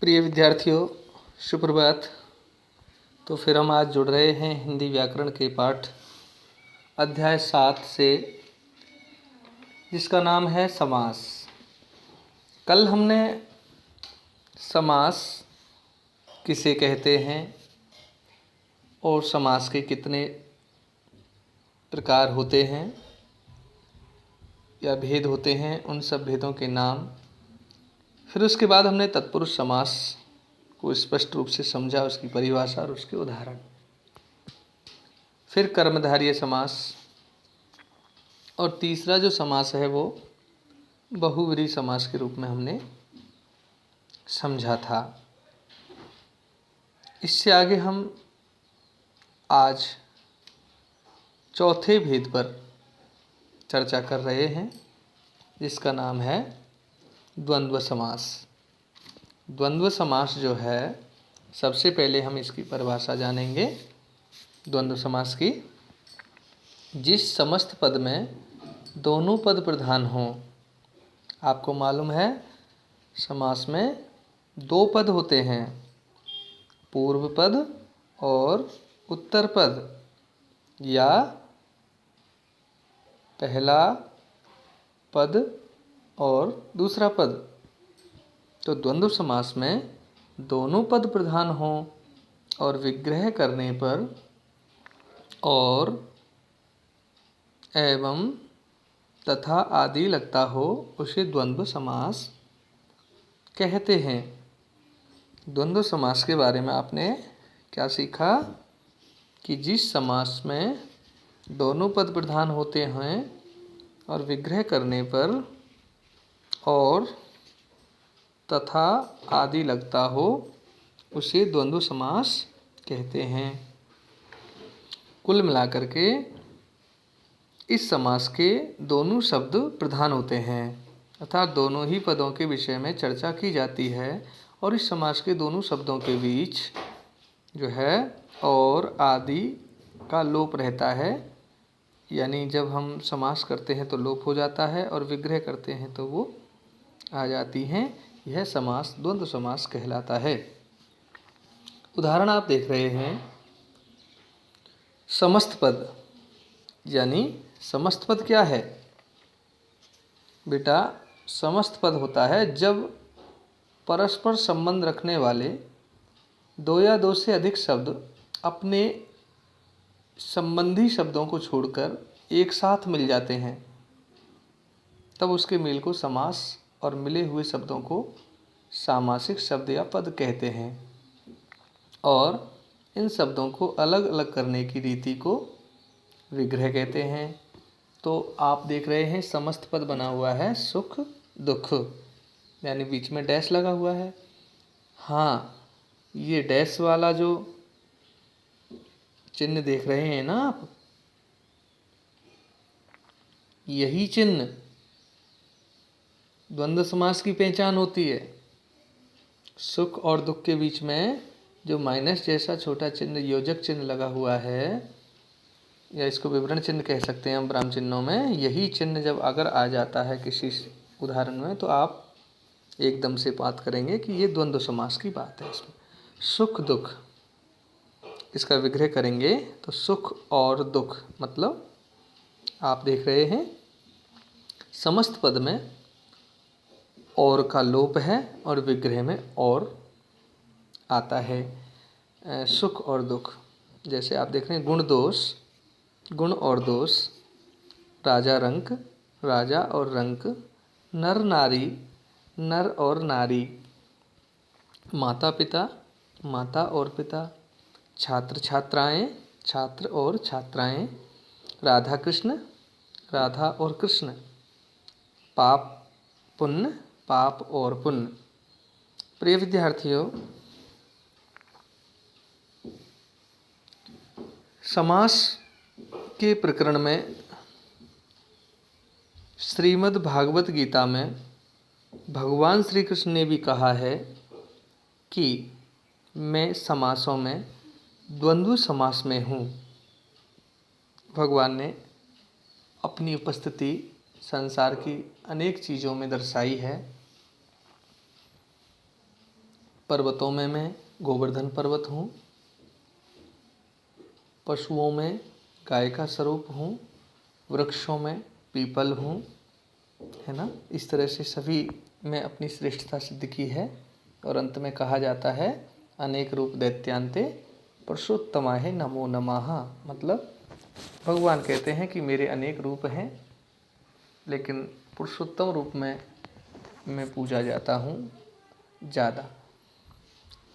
प्रिय विद्यार्थियों, सुप्रभात। तो फिर हम आज जुड़ रहे हैं हिंदी व्याकरण के पाठ अध्याय 7 से, जिसका नाम है समास। कल हमने समास किसे कहते हैं और समास के कितने प्रकार होते हैं या भेद होते हैं, उन सब भेदों के नाम। फिर उसके बाद हमने तत्पुरुष समास को स्पष्ट रूप से समझा, उसकी परिभाषा और उसके उदाहरण। फिर कर्मधारय समास और तीसरा जो समास है वो बहुव्रीहि समास के रूप में हमने समझा था। इससे आगे हम आज चौथे भेद पर चर्चा कर रहे हैं, जिसका नाम है द्वंद्व समास। द्वंद्व समास जो है, सबसे पहले हम इसकी परिभाषा जानेंगे। द्वंद्व समास की, जिस समस्त पद में दोनों पद प्रधान हों। आपको मालूम है समास में दो पद होते हैं, पूर्व पद और उत्तर पद, या पहला पद और दूसरा पद। तो द्वंद्व समास में दोनों पद प्रधान हों और विग्रह करने पर और एवं तथा आदि लगता हो, उसे द्वंद्व समास कहते हैं। द्वंद्व समास के बारे में आपने क्या सीखा कि जिस समास में दोनों पद प्रधान होते हैं और विग्रह करने पर और तथा आदि लगता हो, उसे द्वंद्व समास कहते हैं। कुल मिलाकर के इस समास के दोनों शब्द प्रधान होते हैं, अर्थात दोनों ही पदों के विषय में चर्चा की जाती है, और इस समास के दोनों शब्दों के बीच जो है और आदि का लोप रहता है। यानी जब हम समास करते हैं तो लोप हो जाता है और विग्रह करते हैं तो वो आ जाती हैं। यह समास द्वंद्व समास कहलाता है। उदाहरण आप देख रहे हैं, समस्त पद। यानी समस्त पद क्या है बेटा? समस्त पद होता है जब परस्पर संबंध रखने वाले दो या दो से अधिक शब्द अपने संबंधी शब्दों को छोड़कर एक साथ मिल जाते हैं, तब उसके मेल को समास और मिले हुए शब्दों को सामासिक शब्द या पद कहते हैं। और इन शब्दों को अलग अलग करने की रीति को विग्रह कहते हैं। तो आप देख रहे हैं समस्त पद बना हुआ है सुख दुख, यानी बीच में डैश लगा हुआ है। हाँ, ये डैश वाला जो चिन्ह देख रहे हैं ना आप, यही चिन्ह द्वंद्व समास की पहचान होती है। सुख और दुख के बीच में जो माइनस जैसा छोटा चिन्ह, योजक चिन्ह लगा हुआ है, या इसको विवरण चिन्ह कह सकते हैं हम ब्राह्म चिन्हों में, यही चिन्ह जब अगर आ जाता है किसी उदाहरण में, तो आप एकदम से बात करेंगे कि ये द्वंद्व समास की बात है। इसमें सुख दुख, इसका विग्रह करेंगे तो सुख और दुख, मतलब आप देख रहे हैं समस्त पद में और का लोप है और विग्रह में और आता है। सुख और दुख, जैसे आप देख रहे हैं गुण दोष, गुण और दोष, राजा रंक, राजा और रंक, नर नारी, नर और नारी, माता पिता, माता और पिता, छात्र छात्राएं, छात्र और छात्राएं, राधा कृष्ण, राधा और कृष्ण, पाप पुण्य, पाप और पुण्य। प्रिय विद्यार्थियों, समास के प्रकरण में श्रीमद् भागवत गीता में भगवान श्री कृष्ण ने भी कहा है कि मैं समासों में द्वंद्व समास में हूँ। भगवान ने अपनी उपस्थिति संसार की अनेक चीज़ों में दर्शाई है। पर्वतों में मैं गोवर्धन पर्वत हूँ, पशुओं में गाय का स्वरूप हूँ, वृक्षों में पीपल हूँ, है ना। इस तरह से सभी में अपनी श्रेष्ठता सिद्ध की है। और अंत में कहा जाता है अनेक रूप दैत्यांते पुरुषोत्तमाय नमो नमः। मतलब भगवान कहते हैं कि मेरे अनेक रूप हैं, लेकिन पुरुषोत्तम रूप में मैं पूजा जाता हूँ ज़्यादा।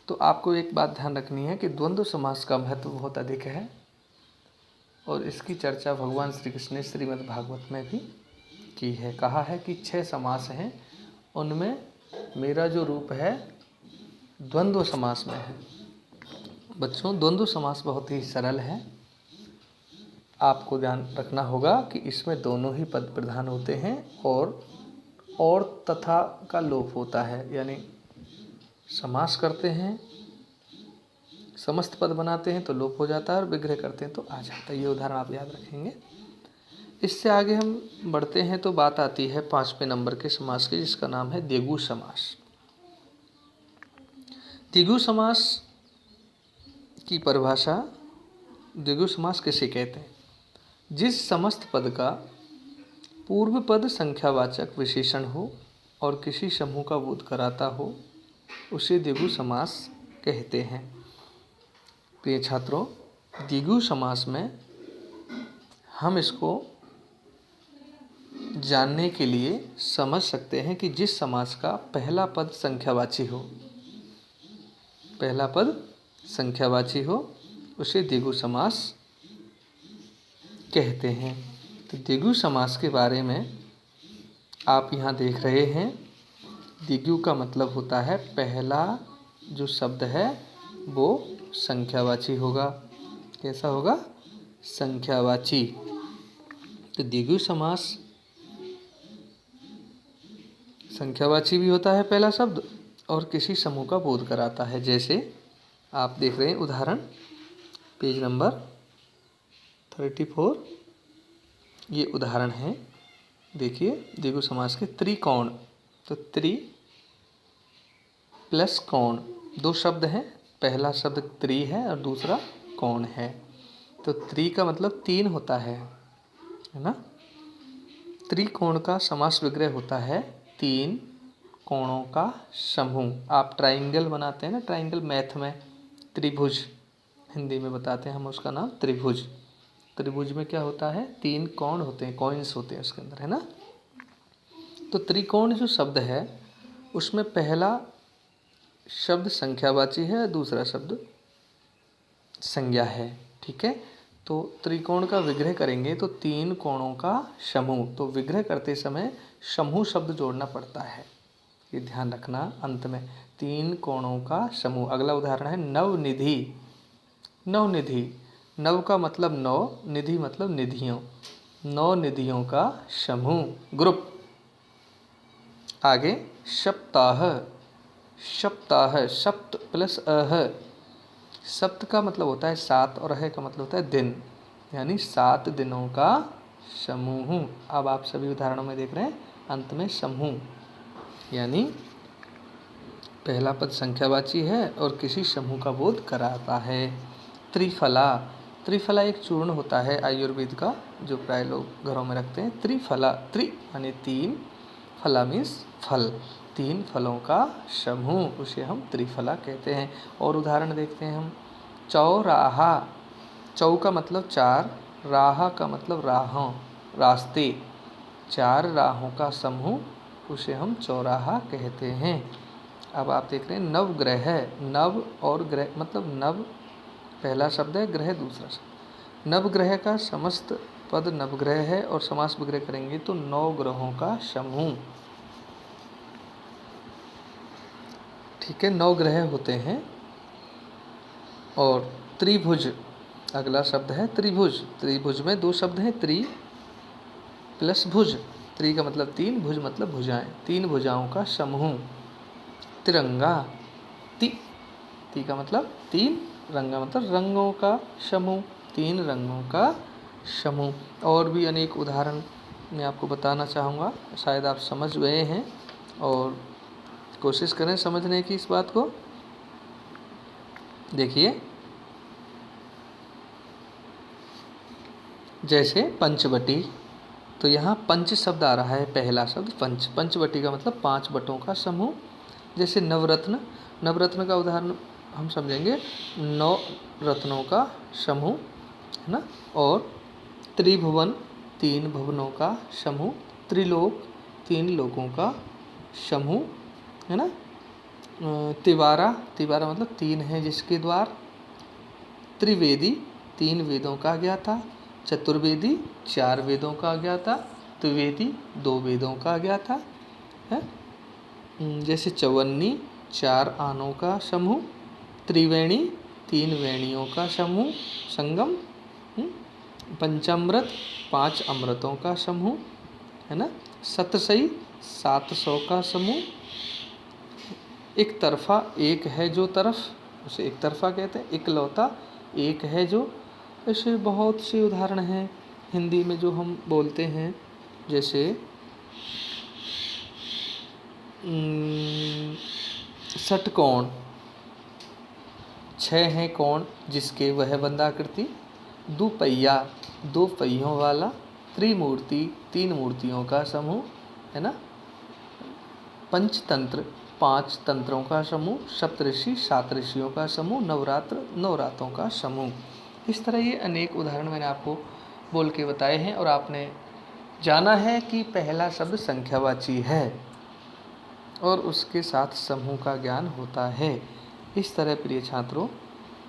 तो आपको एक बात ध्यान रखनी है कि द्वंद्व समास का महत्व बहुत अधिक है, और इसकी चर्चा भगवान श्री कृष्ण ने श्रीमद् भागवत में भी की है। कहा है कि 6 समास हैं, उनमें मेरा जो रूप है द्वंद्व समास में है। बच्चों, द्वंद्व समास बहुत ही सरल है। आपको ध्यान रखना होगा कि इसमें दोनों ही पद प्रधान होते हैं और तथा का लोप होता है, यानी समास करते हैं, समस्त पद बनाते हैं तो लोप हो जाता है, और विग्रह करते हैं तो आ जाता है। ये उदाहरण आप याद रखेंगे। इससे आगे हम बढ़ते हैं तो बात आती है 5वें नंबर के समास की, जिसका नाम है द्विगु समास। द्विगु समास की परिभाषा, द्विगु समास किसे कहते हैं? जिस समस्त पद का पूर्व पद संख्यावाचक विशेषण हो और किसी समूह का बोध कराता हो, उसे द्विगु समास कहते हैं। प्रिय छात्रों, द्विगु समास में हम इसको जानने के लिए समझ सकते हैं कि जिस समास का पहला पद संख्यावाची हो, पहला पद संख्यावाची हो, उसे द्विगु समास कहते हैं। तो द्विगु समास के बारे में आप यहाँ देख रहे हैं। द्विगु का मतलब होता है पहला जो शब्द है वो संख्यावाची होगा। कैसा होगा? संख्यावाची। तो द्विगु समास संख्यावाची भी होता है पहला शब्द, और किसी समूह का बोध कराता है। जैसे आप देख रहे हैं उदाहरण पेज नंबर 34, ये उदाहरण है। देखिए द्विगु समास के त्रिकोण। तो त्रि प्लस कोण, 2 शब्द हैं। पहला शब्द त्रि है और दूसरा कोण है। तो त्रि का मतलब 3 होता है ना। त्रिकोण का समास विग्रह होता है 3 कोणों का समूह। आप ट्राइंगल बनाते हैं ना, ट्राइंगल मैथ में त्रिभुज हिंदी में बताते हैं हम, उसका नाम त्रिभुज। त्रिभुज में क्या होता है? 3 कोण होते हैं, कॉइन्स होते हैं उसके अंदर, है ना। तो त्रिकोण जो शब्द है उसमें पहला शब्द संख्यावाची है, दूसरा शब्द संज्ञा है। ठीक है। तो त्रिकोण का विग्रह करेंगे तो 3 कोणों का समूह। तो विग्रह करते समय समूह शब्द जोड़ना पड़ता है, ये ध्यान रखना। अंत में 3 कोणों का समूह। अगला उदाहरण है नवनिधि। नवनिधि, नव का मतलब 9, निधि मतलब निधियों। 9 निधियों का समूह, ग्रुप। आगे सप्ताह। सप्ताह, सप्त प्लस अह। सप्त का मतलब होता है 7 और अह का मतलब होता है दिन, यानी 7 दिनों का समूह। अब आप सभी उदाहरणों में देख रहे हैं अंत में समूह, यानी पहला पद संख्यावाची है और किसी समूह का बोध कराता है। त्रिफला। त्रिफला एक चूर्ण होता है आयुर्वेद का, जो प्राय लोग घरों में रखते हैं। त्रिफला, त्रि यानी 3, फला मीन्स फल, 3 फलों का समूह, उसे हम त्रिफला कहते हैं। और उदाहरण देखते हैं हम। चौराहा। चौ का मतलब 4, राह का मतलब राहों, रास्ते। 4 राहों का समूह, उसे हम चौराहा कहते हैं। अब आप देख रहे हैं नवग्रह। नव और ग्रह मतलब नव पहला शब्द है, ग्रह दूसरा शब्द। नवग्रह का समस्त पद नवग्रह है, और समास विग्रह करेंगे तो 9 ग्रहों का समूह। ठीक है, 9 ग्रह होते हैं। और त्रिभुज अगला शब्द है त्रिभुज। त्रिभुज में 2 शब्द हैं, त्रि प्लस भुज। त्रि का मतलब 3, भुज मतलब भुजाएं, 3 भुजाओं का समूह। तिरंगा। ती का मतलब 3, रंगा मतलब रंगों का समूह, 3 रंगों का समूह। और भी अनेक उदाहरण मैं आपको बताना चाहूँगा, शायद आप समझ गए हैं, और कोशिश करें समझने की इस बात को। देखिए, जैसे पंचवटी, तो यहाँ पंच शब्द आ रहा है, पहला शब्द पंच। पंचवटी का मतलब 5 बटों का समूह। जैसे नवरत्न, नवरत्न का उदाहरण हम समझेंगे 9 रत्नों का समूह, है ना। और त्रिभुवन, 3 भुवनों का समूह। त्रिलोक, 3 लोकों का समूह, है ना। तिवारा, तिवारा मतलब 3 है जिसके द्वार। त्रिवेदी, 3 वेदों का ज्ञाता। चतुर्वेदी, 4 वेदों का ज्ञाता। द्विवेदी, 2 वेदों का ज्ञाता है। जैसे चवन्नी, 4 आनों का समूह। त्रिवेणी, 3 वेणियों का समूह संगम। पंचामृत, 5 अमृतों का समूह, है ना। सतसई, 700 का समूह। एक तरफा, एक है जो तरफ, उसे एक तरफा कहते हैं। इकलौता, एक है जो। ऐसे बहुत से उदाहरण हैं हिंदी में जो हम बोलते हैं। जैसे षटकोण, 6 हैं कोण जिसके वह बंधाकृति। दुपहिया, 2 पहियों वाला। त्रिमूर्ति, 3 मूर्तियों का समूह, है ना। पंचतंत्र, 5 तंत्रों का समूह। सप्तऋषि, 7 ऋषियों का समूह। नवरात्र, 9 रातों का समूह। इस तरह ये अनेक उदाहरण मैंने आपको बोल के बताए हैं और आपने जाना है कि पहला शब्द संख्यावाची है और उसके साथ समूह का ज्ञान होता है। इस तरह प्रिय छात्रों,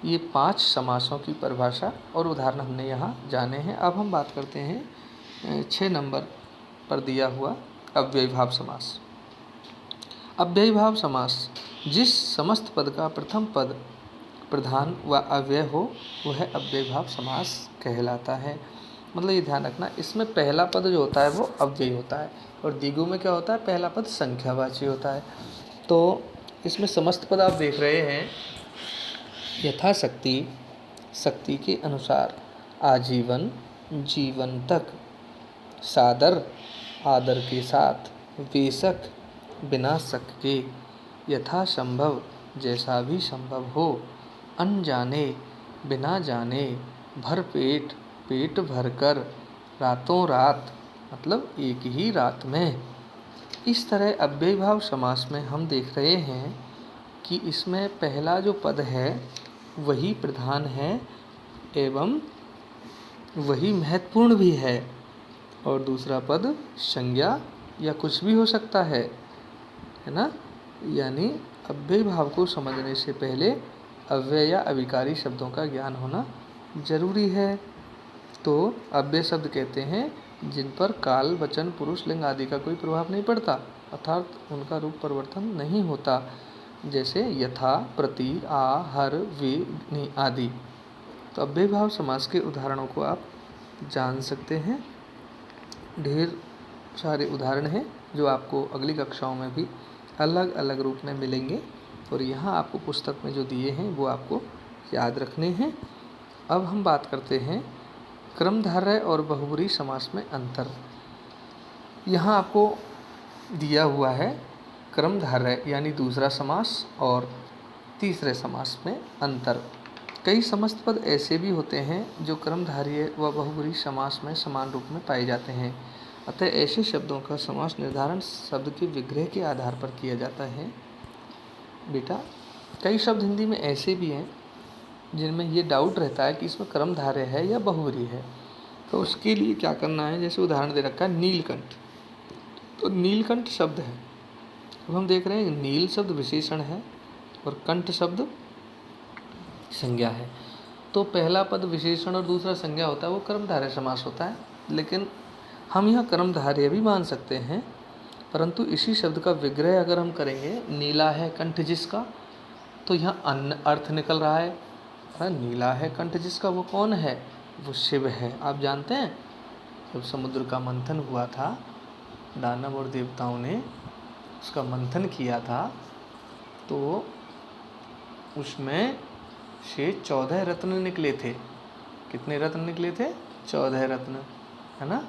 ये 5 समासों की परिभाषा और उदाहरण हमने यहाँ जाने हैं। अब हम बात करते हैं 6 नंबर पर दिया हुआ अव्ययीभाव समास। अव्ययीभाव समास, जिस समस्त पद का प्रथम पद प्रधान व अव्यय हो वह अव्ययीभाव समास कहलाता है। मतलब ये ध्यान रखना, इसमें पहला पद जो होता है वो अव्ययी होता है और द्विगु में क्या होता है, पहला पद संख्यावाची होता है। तो इसमें समस्त पद आप देख रहे हैं, यथाशक्ति, शक्ति के अनुसार, आजीवन, जीवन तक, सादर, आदर के साथ, वेशक, बिना शक के, यथासंभव, जैसा भी संभव हो, अनजाने, बिना जाने, भरपेट, पेट भरकर, रातों रात, मतलब एक ही रात में। इस तरह अव्ययीभाव समास में हम देख रहे हैं कि इसमें पहला जो पद है वही प्रधान है एवं वही महत्वपूर्ण भी है और दूसरा पद संज्ञा या कुछ भी हो सकता है ना। यानी अव्ययीभाव को समझने से पहले अव्यय या अविकारी शब्दों का ज्ञान होना जरूरी है। तो अव्यय शब्द कहते हैं जिन पर काल, वचन, पुरुष, लिंग आदि का कोई प्रभाव नहीं पड़ता, अर्थात उनका रूप परिवर्तन नहीं होता। जैसे यथा, प्रति, आ, हर, वे, नि आदि। तो अव्ययीभाव समास के उदाहरणों को आप जान सकते हैं। ढेर सारे उदाहरण हैं जो आपको अगली कक्षाओं में भी अलग अलग रूप में मिलेंगे और यहाँ आपको पुस्तक में जो दिए हैं वो आपको याद रखने हैं। अब हम बात करते हैं क्रमधारय और बहुब्रीहि समास में अंतर। यहाँ आपको दिया हुआ है क्रमधारय यानी दूसरा समास और तीसरे समास में अंतर। कई समस्त पद ऐसे भी होते हैं जो क्रमधारय व बहुब्रीहि समास में समान रूप में पाए जाते हैं, अतः ऐसे शब्दों का समास निर्धारण शब्द के विग्रह के आधार पर किया जाता है। बेटा, कई शब्द हिंदी में ऐसे भी हैं जिनमें ये डाउट रहता है कि इसमें क्रमधारय है या बहुब्रीहि है, तो उसके लिए क्या करना है। जैसे उदाहरण दे रखा है नीलकंठ, तो नीलकंठ शब्द है। अब हम देख रहे हैं नील शब्द विशेषण है और कंठ शब्द संज्ञा है। तो पहला पद विशेषण और दूसरा संज्ञा होता है, वो कर्मधारय समास होता है। लेकिन हम यहाँ कर्मधारय भी मान सकते हैं, परंतु इसी शब्द का विग्रह अगर हम करेंगे, नीला है कंठ जिसका, तो यहाँ अन्य अर्थ निकल रहा है। नीला है कंठ जिसका, वो कौन है, वो शिव है। आप जानते हैं जब समुद्र का मंथन हुआ था, दानव और देवताओं ने उसका मंथन किया था, तो उसमें से 14 रत्न निकले थे। कितने रत्न निकले थे? 14 रत्न, है ना।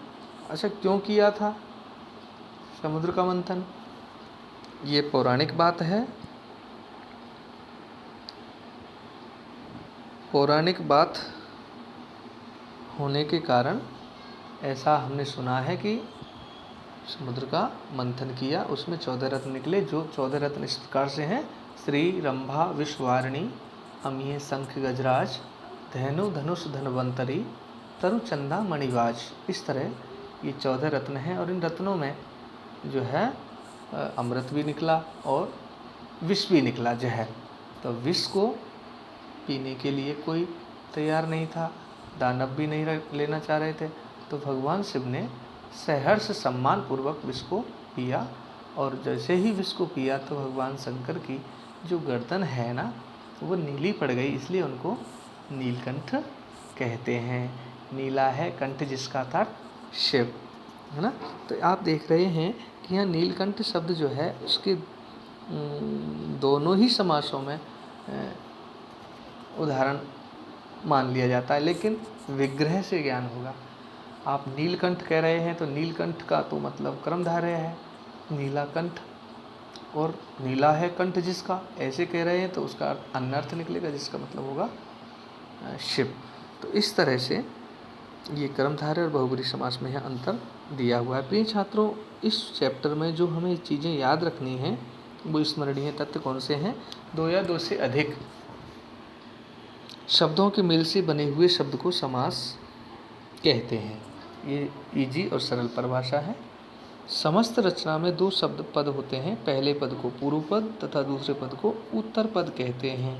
अच्छा, क्यों किया था समुद्र का मंथन? ये पौराणिक बात है। पौराणिक बात होने के कारण ऐसा हमने सुना है कि समुद्र का मंथन किया, उसमें 14 रत्न निकले। जो 14 रत्न इस प्रकार से हैं: श्री, रंभा, विश्ववारिणी, अमीय, शंख, गजराज, धेनु, धनुष, धनवंतरी, तरु, चंदा, मणिवाज। इस तरह ये 14 रत्न हैं और इन रत्नों में जो है अमृत भी निकला और विष भी निकला, जहर। तो विष को पीने के लिए कोई तैयार नहीं था, दानव भी नहीं लेना चाह रहे थे। तो भगवान शिव ने सहर्ष सम्मान पूर्वक विष को पिया, और जैसे ही विष को पिया तो भगवान शंकर की जो गर्दन है ना, वो नीली पड़ गई, इसलिए उनको नीलकंठ कहते हैं। नीला है कंठ, जिसका था शिव, है ना। तो आप देख रहे हैं कि यहाँ नीलकंठ शब्द जो है उसके दोनों ही समासों में उदाहरण मान लिया जाता है, लेकिन विग्रह से ज्ञान होगा। आप नीलकंठ कह रहे हैं तो नीलकंठ का तो मतलब कर्मधारय है, नीला कंठ, और नीला है कंठ जिसका, ऐसे कह रहे हैं तो उसका अन्य अर्थ निकलेगा, जिसका मतलब होगा शिव। तो इस तरह से ये कर्मधारय और बहुब्रीहि समास में यह अंतर दिया हुआ है। प्रिय छात्रों, इस चैप्टर में जो हमें चीज़ें याद रखनी हैं वो स्मरणीय तथ्य कौन से हैं? 2 या 2 से अधिक शब्दों के मेल से बने हुए शब्द को समास कहते हैं। ये इजी और सरल परिभाषा है। समस्त रचना में 2 शब्द पद होते हैं। पहले पद को पूर्व पद तथा दूसरे पद को उत्तर पद कहते हैं।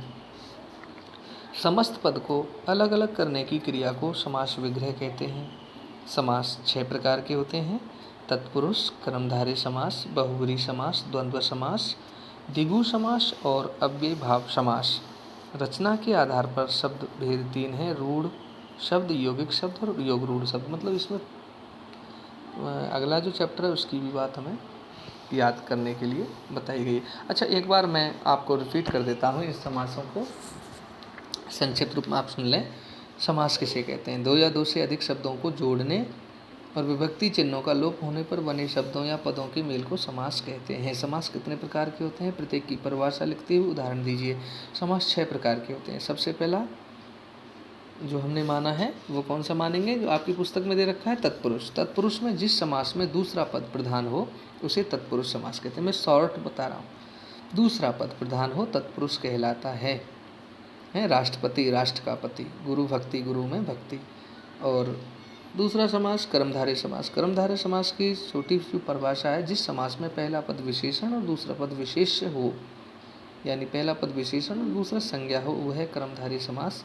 समस्त पद को अलग अलग करने की क्रिया को समास विग्रह कहते हैं। समास 6 प्रकार के होते हैं: तत्पुरुष, कर्मधारय समास, बहुब्रीहि समास, द्वंद्व समास, द्विगु समास और अव्ययीभाव समास। रचना के आधार पर शब्द भेद 3 है: रूढ़ शब्द, यौगिक शब्द और योग रूढ़ शब्द। मतलब इसमें अगला जो चैप्टर है उसकी भी बात हमें याद करने के लिए बताई गई है। अच्छा, एक बार मैं आपको रिपीट कर देता हूँ इस समासों को, संक्षिप्त रूप में आप सुन लें। समास किसे कहते हैं? 2 या 2 से अधिक शब्दों को जोड़ने और विभक्ति चिन्हों का लोप होने पर बने शब्दों या पदों के मेल को समास कहते हैं। समास कितने प्रकार के होते हैं? प्रत्येक की परिभाषा लिखते हुए उदाहरण दीजिए। समास 6 प्रकार के होते हैं। सबसे पहला जो हमने माना है वो कौन सा मानेंगे? जो आपकी पुस्तक में दे रखा है, तत्पुरुष। तत्पुरुष में जिस समास में दूसरा पद प्रधान हो उसे तत्पुरुष समास कहते हैं। मैं शॉर्ट बता रहा हूँ। दूसरा पद प्रधान हो तत्पुरुष कहलाता है। राष्ट्रपति, राष्ट्र का पति, गुरु भक्ति, गुरु में भक्ति। और दूसरा समास कर्मधारय समास। कर्मधारय समास की छोटी सी परिभाषा है: जिस समास में पहला पद विशेषण और दूसरा पद विशेष्य हो, यानी पहला पद विशेषण और दूसरा संज्ञा हो, वह कर्मधारय समास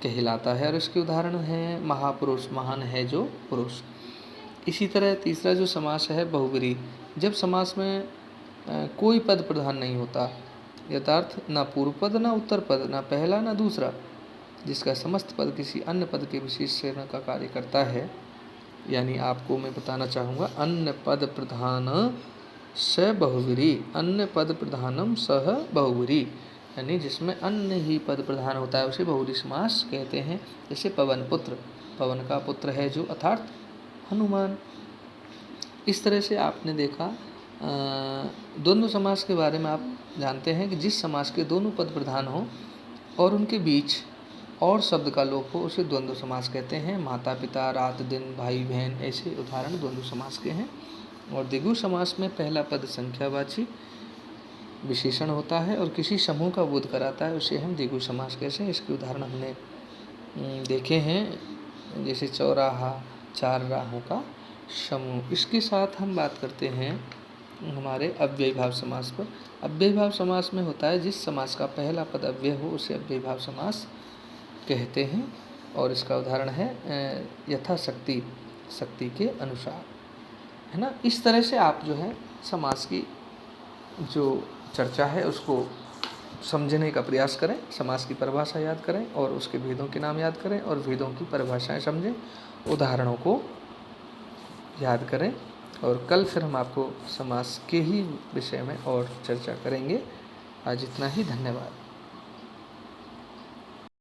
कहलाता है। और इसके उदाहरण हैं महापुरुष, महान है जो पुरुष। इसी तरह तीसरा जो समास है बहुब्रीहि। जब समास में कोई पद प्रधान नहीं होता, यथार्थ ना पूर्व पद ना उत्तर पद, ना पहला ना दूसरा, जिसका समस्त पद किसी अन्य पद के विशेषण का कार्य करता है, यानी आपको मैं बताना चाहूँगा अन्य पद प्रधान स बहुब्रीहि, अन्य पद प्रधानम सह बहुब्रीहि, यानी जिसमें अन्य ही पद प्रधान होता है उसे बहुब्रीहि समास कहते हैं। जैसे पवन पुत्र, पवन का पुत्र है जो, अर्थात हनुमान। इस तरह से आपने देखा द्वंद्व समास के बारे में आप जानते हैं कि जिस समास के दोनों पद प्रधान हो और उनके बीच और शब्द का लोप हो उसे द्वंद्व समास कहते हैं। माता पिता, रात दिन, भाई बहन, ऐसे उदाहरण द्वंद्व समास के हैं। और द्विगु समास में पहला पद संख्यावाची विशेषण होता है और किसी समूह का बोध कराता है, उसे हम द्विगु समास कहते हैं। इसके उदाहरण हमने देखे हैं, जैसे चौराहा, 4 राहों का समूह। इसके साथ हम बात करते हैं हमारे अव्ययीभाव समास पर। अव्ययीभाव समास में होता है जिस समास का पहला पद अव्यय हो उसे अव्ययीभाव समास कहते हैं। और इसका उदाहरण है यथाशक्ति, शक्ति के अनुसार, है ना। इस तरह से आप जो है समास की जो चर्चा है उसको समझने का प्रयास करें, समास की परिभाषा याद करें और उसके भेदों के नाम याद करें और भेदों की परिभाषाएं समझें, उदाहरणों को याद करें। और कल फिर हम आपको समास के ही विषय में और चर्चा करेंगे। आज इतना ही, धन्यवाद।